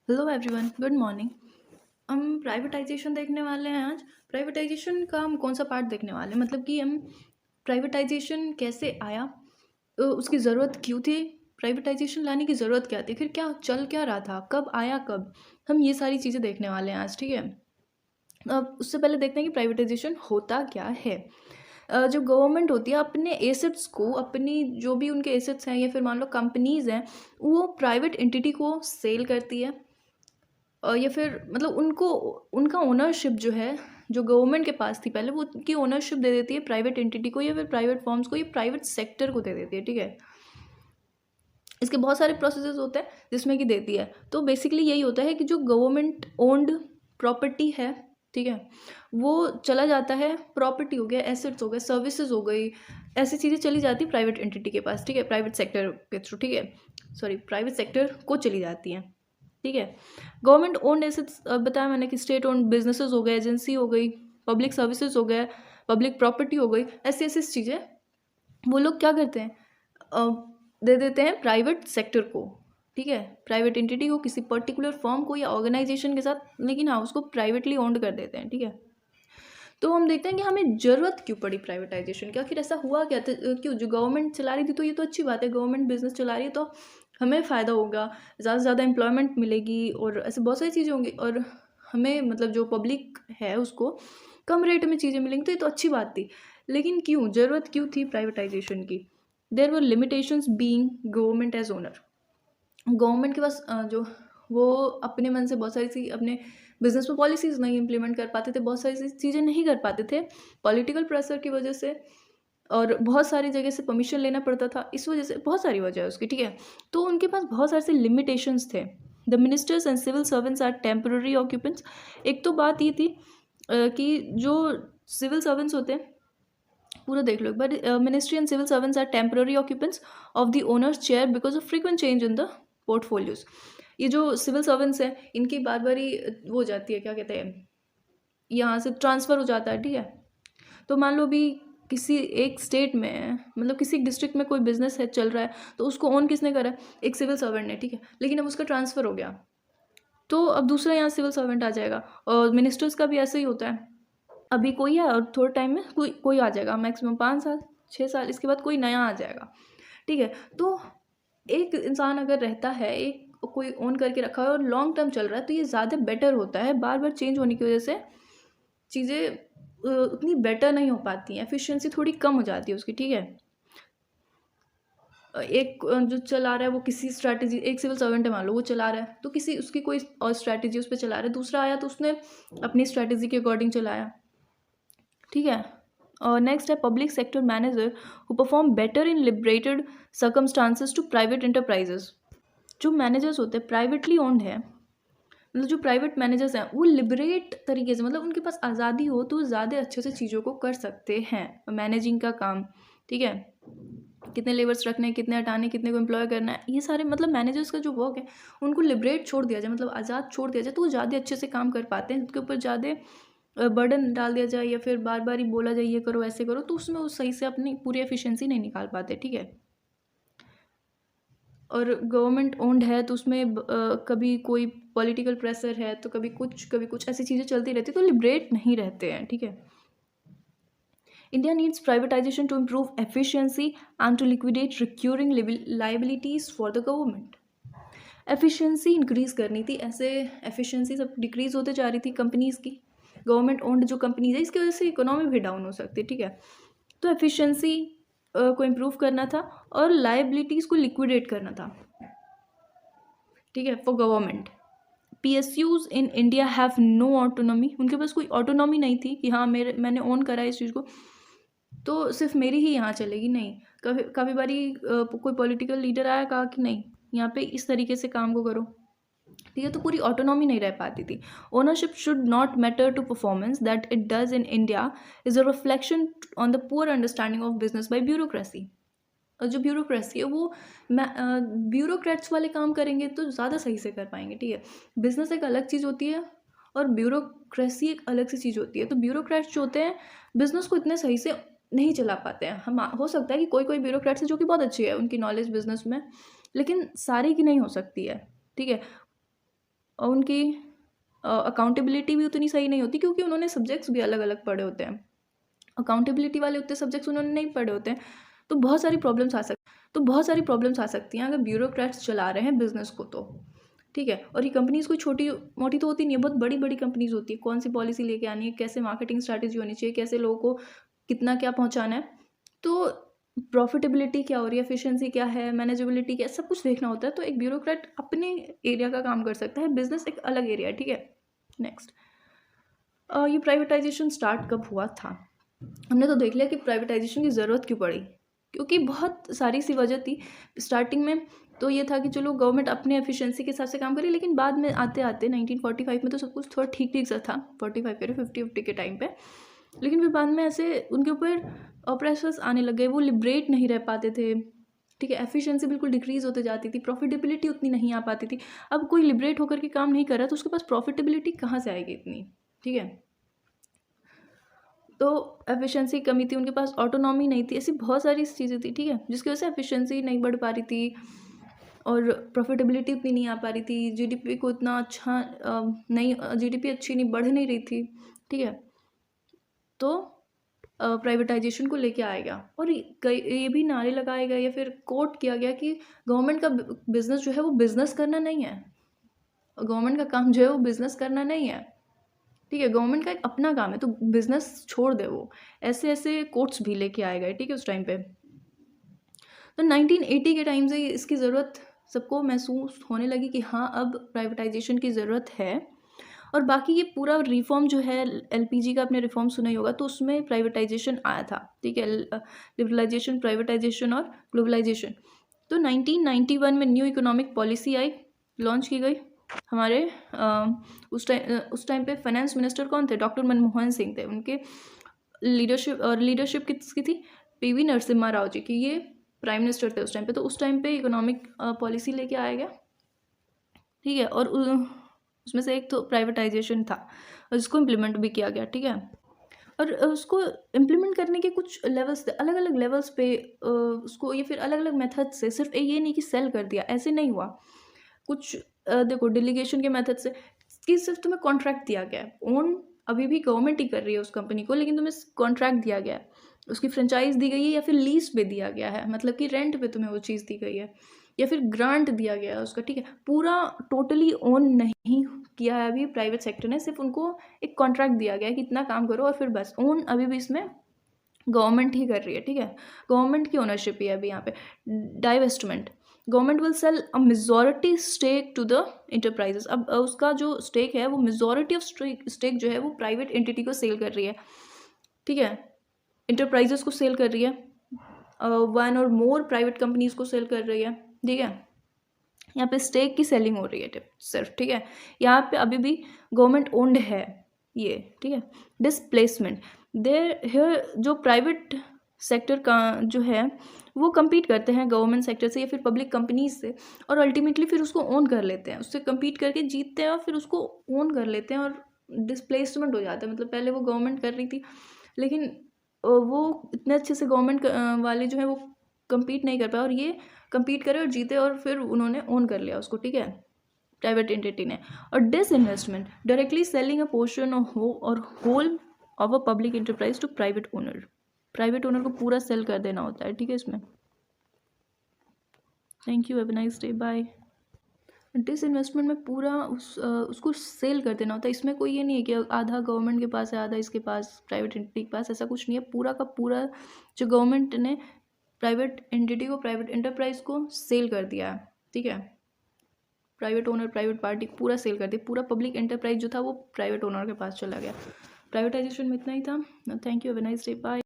Hello everyone, good morning. हम privatisation देखने वाले हैं आज। प्राइवेटाइजेशन का हम कौन सा पार्ट देखने वाले हैं, मतलब कि हम प्राइवेटाइजेशन कैसे आया, उसकी ज़रूरत क्यों थी, प्राइवेटाइजेशन लाने की ज़रूरत क्या थी, फिर क्या चल क्या रहा था, कब आया, कब। हम ये सारी चीज़ें देखने वाले हैं आज, ठीक है। अब उससे पहले देखते हैं कि प्राइवेटाइजेशन होता क्या है। जो गवर्नमेंट होती है अपने एसेट्स को, अपनी जो भी उनके एसेट्स हैं या फिर मान लो कंपनीज़ हैं, वो प्राइवेट एंटिटी को सेल करती है। या फिर मतलब उनको उनका ओनरशिप जो है, जो गवर्नमेंट के पास थी पहले, वो उनकी ओनरशिप दे देती है प्राइवेट एंटिटी को या फिर प्राइवेट फर्म्स को या प्राइवेट सेक्टर को दे देती है, ठीक है। इसके बहुत सारे प्रोसेसेस होते हैं जिसमें कि देती है। तो बेसिकली यही होता है कि जो गवर्नमेंट ओन्ड प्रॉपर्टी है, ठीक है, वो चला जाता है, प्रॉपर्टी हो गया, एसेट्स हो गए, सर्विसेज हो गई, ऐसी चीज़ें चली जाती है प्राइवेट एंटिटी के पास, ठीक है, प्राइवेट सेक्टर के थ्रू, ठीक है, सॉरी, प्राइवेट सेक्टर को चली जाती हैं, ठीक है। गवर्नमेंट ओन्ड एसेट्स बताया मैंने कि स्टेट ओन्ड बिजनेसेस हो गए, एजेंसी हो गई, पब्लिक सर्विसेज हो गए, पब्लिक प्रॉपर्टी हो गई, ऐसी ऐसी चीज़ें वो लोग क्या करते हैं, दे देते हैं प्राइवेट सेक्टर को, ठीक है, प्राइवेट एंटिटी को, किसी पर्टिकुलर फर्म को या ऑर्गेनाइजेशन के साथ, लेकिन हाँ उसको प्राइवेटली ओन्ड कर देते हैं, ठीक है। तो हम देखते हैं कि हमें ज़रूरत क्यों पड़ी प्राइवेटाइजेशन की, आखिर ऐसा हुआ क्या था, क्यों, जो गवर्नमेंट चला रही थी तो ये तो अच्छी बात है, गवर्नमेंट बिजनेस चला रही है तो हमें फ़ायदा होगा, ज़्यादा से ज़्यादा एम्प्लॉयमेंट मिलेगी और ऐसे बहुत सारी चीज़ें होंगी, और हमें मतलब जो पब्लिक है उसको कम रेट में चीज़ें मिलेंगी, तो ये तो अच्छी बात थी। लेकिन क्यों, ज़रूरत क्यों थी प्राइवेटाइजेशन की। There were limitations being government as owner. Government के पास जो वो अपने मन से बहुत सारी चीज़ अपने बिजनेस में पॉलिसीज़ नहीं इम्प्लीमेंट कर पाते थे, बहुत सारी चीज़ें नहीं कर पाते थे पॉलिटिकल प्रेशर की वजह से, और बहुत सारी जगह से परमिशन लेना पड़ता था, इस वजह से बहुत सारी वजह है उसकी, ठीक है। तो उनके पास बहुत सारे से लिमिटेशंस थे। The ministers and civil servants are temporary occupants. एक तो बात ये थी कि जो सिविल सर्वेंट्स होते हैं, पूरा देख लो एक बार, ministry and civil servants are temporary occupants of the owners chair because of frequent change in the portfolios. ये जो सिविल सर्वेंट्स हैं इनकी बार बारी वो हो जाती है, क्या कहते हैं, यहाँ से ट्रांसफ़र हो जाता है, ठीक है। तो मान लो अभी किसी एक स्टेट में, मतलब किसी डिस्ट्रिक्ट में कोई बिजनेस है चल रहा है, तो उसको ओन किसने करा है, एक सिविल सर्वेंट ने, ठीक है, लेकिन अब उसका ट्रांसफ़र हो गया तो अब दूसरा यहाँ सिविल सर्वेंट आ जाएगा। और मिनिस्टर्स का भी ऐसा ही होता है, अभी कोई है और थोड़े टाइम में कोई कोई आ जाएगा, मैक्सिमम 5 साल 6 साल, इसके बाद कोई नया आ जाएगा, ठीक है। तो एक इंसान अगर रहता है, एक कोई ओन करके रखा है और लॉन्ग टर्म चल रहा है, तो ये ज़्यादा बेटर होता है। बार बार चेंज होने की वजह से चीज़ें उतनी बेटर नहीं हो पाती हैं, एफिशिएंसी थोड़ी कम हो जाती है उसकी, ठीक है। एक जो चला रहा है वो किसी स्ट्रैटेजी, एक सिविल सर्वेंट है मान लो, वो चला रहा है तो किसी उसकी कोई और स्ट्रैटेजी उस पर चला रहा है, दूसरा आया तो उसने अपनी स्ट्रैटेजी के अकॉर्डिंग चलाया, ठीक है। और नेक्स्ट है public sector manager who perform better in liberated circumstances to private enterprises. जो मैनेजर्स होते हैं प्राइवेटली ओन्ड है, मतलब जो प्राइवेट मैनेजर्स हैं वो लिबरेट तरीके से, मतलब उनके पास आज़ादी हो तो ज़्यादा अच्छे से चीज़ों को कर सकते हैं, मैनेजिंग का काम, ठीक है। कितने लेबर्स रखने हैं, कितने हटाने, कितने को एम्प्लॉय करना है, ये सारे मतलब मैनेजर्स का जो वर्क है उनको लिबरेट छोड़ दिया जाए, मतलब आज़ाद छोड़ दिया जाए, तो वो ज़्यादा अच्छे से काम कर पाते हैं। उनके ऊपर ज़्यादा बर्डन डाल दिया जाए या फिर बार बार ही बोला जाए ये करो ऐसे करो, तो उसमें वो सही से अपनी पूरी एफिशिएंसी नहीं निकाल पाते, ठीक है। और गवर्नमेंट ओन्ड है तो उसमें कभी कोई पॉलिटिकल प्रेशर है तो कभी कुछ ऐसी चीज़ें चलती रहती है, तो लिबरेट नहीं रहते हैं, ठीक है। India needs privatization to improve efficiency and to liquidate recurring liabilities for the government. Efficiency increase करनी थी, ऐसे एफिशिएंसी सब डिक्रीज़ होते जा रही थी कंपनीज़ की, गवर्नमेंट ओन्ड जो कंपनीज है, इसकी वजह से इकोनॉमी भी डाउन हो सकती है, ठीक है। तो एफिशिएंसी को इम्प्रूव करना था और लाइबिलिटीज़ को लिक्विडेट करना था, ठीक है, for government. PSUs in India have no autonomy. उनके पास कोई ऑटोनॉमी नहीं थी कि हाँ मैंने ओन करा है इस चीज़ को तो सिर्फ मेरी ही यहाँ चलेगी, नहीं। कभी कभी बारी कोई पॉलिटिकल लीडर आया, कहा कि नहीं यहाँ पे इस तरीके से काम को करो, ठीक है, तो पूरी ऑटोनॉमी नहीं रह पाती थी। Ownership should not matter to performance that it does in India is a reflection on the poor understanding of business by bureaucracy. और जो ब्यूरोक्रेसी है वो ब्यूरोक्रेट्स वाले काम करेंगे तो ज़्यादा सही से कर पाएंगे, ठीक है। बिजनेस एक अलग चीज़ होती है और ब्यूरोक्रेसी एक अलग सी चीज़ होती है। तो ब्यूरोक्रेट्स जो होते हैं बिजनेस को इतने सही से नहीं चला पाते हैं। हम हो सकता है कि कोई कोई ब्यूरोक्रेट्स है जो कि बहुत अच्छी है उनकी नॉलेज बिजनेस में, लेकिन सारी की नहीं हो सकती है, ठीक है। उनकी अकाउंटेबिलिटी भी उतनी सही नहीं होती, क्योंकि उन्होंने सब्जेक्ट्स भी अलग अलग पढ़े होते हैं। अकाउंटेबिलिटी वाले उतने सब्जेक्ट्स उन्होंने नहीं पढ़े होते हैं, तो बहुत सारी प्रॉब्लम्स आ सकती हैं अगर ब्यूरोक्रेट्स चला रहे हैं बिजनेस को तो। ठीक है, और ये कंपनीज़ कोई छोटी मोटी तो होती नहीं है, बहुत बड़ी बड़ी कंपनीज़ होती है। कौन सी पॉलिसी लेके आनी है, कैसे मार्केटिंग स्ट्रैटेजी होनी चाहिए, कैसे लोगों को कितना क्या पहुंचाना है, तो प्रॉफिटेबिलिटी क्या हो रही है, एफिशिएंसी क्या है, मैनेजेबिलिटी क्या है, सब कुछ देखना होता है। तो एक ब्यूरोक्रेट अपने एरिया का काम कर सकता है, बिजनेस एक अलग एरिया है। ठीक है, नेक्स्ट, ये प्राइवेटाइजेशन स्टार्ट कब हुआ था? हमने तो देख लिया कि प्राइवेटाइजेशन की ज़रूरत क्यों पड़ी, क्योंकि बहुत सारी सी वजह थी। स्टार्टिंग में तो ये था कि चलो गवर्नमेंट अपने एफिशिएंसी के हिसाब से काम करे, लेकिन बाद में आते आते 1945 में तो सब कुछ थोड़ा ठीक ठीक सा था, 45 कह रहे 50 के टाइम पे। लेकिन फिर बाद में ऐसे उनके ऊपर प्रेशर्स आने लग गए, वो लिबरेट नहीं रह पाते थे। ठीक है, एफिशिएंसी बिल्कुल डिक्रीज होते जाती थी, प्रॉफिटेबिलिटी उतनी नहीं आ पाती थी। अब कोई लिबरेट होकर के काम नहीं कर रहा तो उसके पास प्रॉफिटेबिलिटी कहाँ से आएगी इतनी? ठीक है, तो एफिशिएंसी कमी थी, उनके पास ऑटोनॉमी नहीं थी, ऐसी बहुत सारी चीज़ें थी। ठीक है, जिसकी वजह से एफिशिएंसी नहीं बढ़ पा रही थी और प्रॉफिटेबिलिटी उतनी नहीं आ पा रही थी। जीडीपी को इतना अच्छा नहीं, जीडीपी अच्छी नहीं बढ़ नहीं रही थी। ठीक है, तो प्राइवेटाइजेशन को लेके आएगा और ये भी नारे लगाए गए या फिर कोट किया गया कि गवर्नमेंट का बिजनेस जो है वो बिजनेस करना नहीं है, गवर्नमेंट का काम जो है वो बिजनेस करना नहीं है। ठीक है, गवर्नमेंट का एक अपना काम है, तो बिजनेस छोड़ दे वो, ऐसे ऐसे कोट्स भी लेके आए गए। ठीक है, उस टाइम पे तो 1980 के टाइम से इसकी ज़रूरत सबको महसूस होने लगी कि हाँ अब प्राइवेटाइजेशन की ज़रूरत है। और बाकी ये पूरा रिफॉर्म जो है, एलपीजी का आपने रिफॉर्म सुना ही होगा, तो उसमें प्राइवेटाइजेशन आया था। ठीक है, लिबरलाइजेशन, प्राइवेटाइजेशन और ग्लोबलाइजेशन। तो 1991 में न्यू इकोनॉमिक पॉलिसी आई, लॉन्च की गई। हमारे उस टाइम पे फाइनेंस मिनिस्टर कौन थे? डॉक्टर मनमोहन सिंह थे। उनके लीडरशिप किसकी थी? पीवी नरसिम्हा राव जी की। ये प्राइम मिनिस्टर थे उस टाइम पे। तो उस टाइम पे इकोनॉमिक पॉलिसी लेके आया गया। ठीक है, और उसमें से एक तो प्राइवेटाइजेशन था और जिसको इम्प्लीमेंट भी किया गया। ठीक है, और उसको इम्प्लीमेंट करने के कुछ लेवल्स थे, अलग अलग लेवल्स पे उसको, ये फिर अलग अलग मेथड से, सिर्फ ये नहीं कि सेल कर दिया, ऐसे नहीं हुआ। कुछ देखो, डेलीगेशन के मेथड से, कि सिर्फ तुम्हें कॉन्ट्रैक्ट दिया गया है, ओन अभी भी गवर्नमेंट ही कर रही है उस कंपनी को, लेकिन तुम्हें कॉन्ट्रैक्ट दिया गया है, उसकी फ्रेंचाइज दी गई है या फिर लीज पे दिया गया है, मतलब कि रेंट पे तुम्हें वो चीज़ दी गई है, या फिर ग्रांट दिया गया है उसका। ठीक है, पूरा टोटली ओन नहीं किया है अभी प्राइवेट सेक्टर ने, सिर्फ उनको एक कॉन्ट्रैक्ट दिया गया है कि इतना काम करो, और फिर बस ओन अभी भी इसमें गवर्नमेंट ही कर रही है। ठीक है, गवर्नमेंट की ओनरशिप ही है अभी यहाँ पे। Divestment, government will sell a majority stake to the enterprises. अब उसका जो स्टेक है वो मेजॉरिटी ऑफ स्टेक जो है वो प्राइवेट एंटिटी को सेल कर रही है। ठीक है, इंटरप्राइजेस को सेल कर रही है, वन और मोर प्राइवेट कंपनीज को सेल कर रही है। ठीक है, यहाँ पे स्टेक की सेलिंग हो रही है सिर्फ। ठीक है, यहाँ पे अभी भी गवर्नमेंट ओन्ड है ये। ठीक है, डिसप्लेसमेंट, देर हियर जो प्राइवेट सेक्टर का जो है वो compete करते हैं गवर्नमेंट सेक्टर से या फिर पब्लिक कंपनीज से, और अल्टीमेटली फिर उसको ओन कर लेते हैं, उससे compete करके जीतते हैं और फिर उसको ओन कर लेते हैं, और डिसप्लेसमेंट हो जाता है। मतलब पहले वो गवर्नमेंट कर रही थी, लेकिन वो इतने अच्छे से गवर्नमेंट वाले जो है वो compete नहीं कर पाए, और ये compete करे और जीते, और फिर उन्होंने ओन कर लिया उसको। ठीक है, प्राइवेट एंटिटी ने। और disinvestment, directly selling a portion or whole of a public enterprise to private owner, private owner को पूरा सेल कर देना होता है। ठीक है, इसमें। Thank you, have a nice day, bye. Disinvestment में पूरा उसको सेल कर देना होता है। इसमें कोई ये नहीं है कि आधा गवर्नमेंट के पास है, आधा इसके पास, प्राइवेट एंटिटी के पास, ऐसा कुछ नहीं है। पूरा का पूरा जो गवर्नमेंट ने प्राइवेट एंटिटी को, प्राइवेट एंटरप्राइज को सेल कर दिया है। ठीक है, प्राइवेट ओनर, प्राइवेट पार्टी पूरा सेल कर दिया, पूरा पब्लिक एंटरप्राइज जो था वो प्राइवेट ओनर के पास चला गया। प्राइवेटाइजेशन में इतना ही था। Thank you, have a nice day, bye.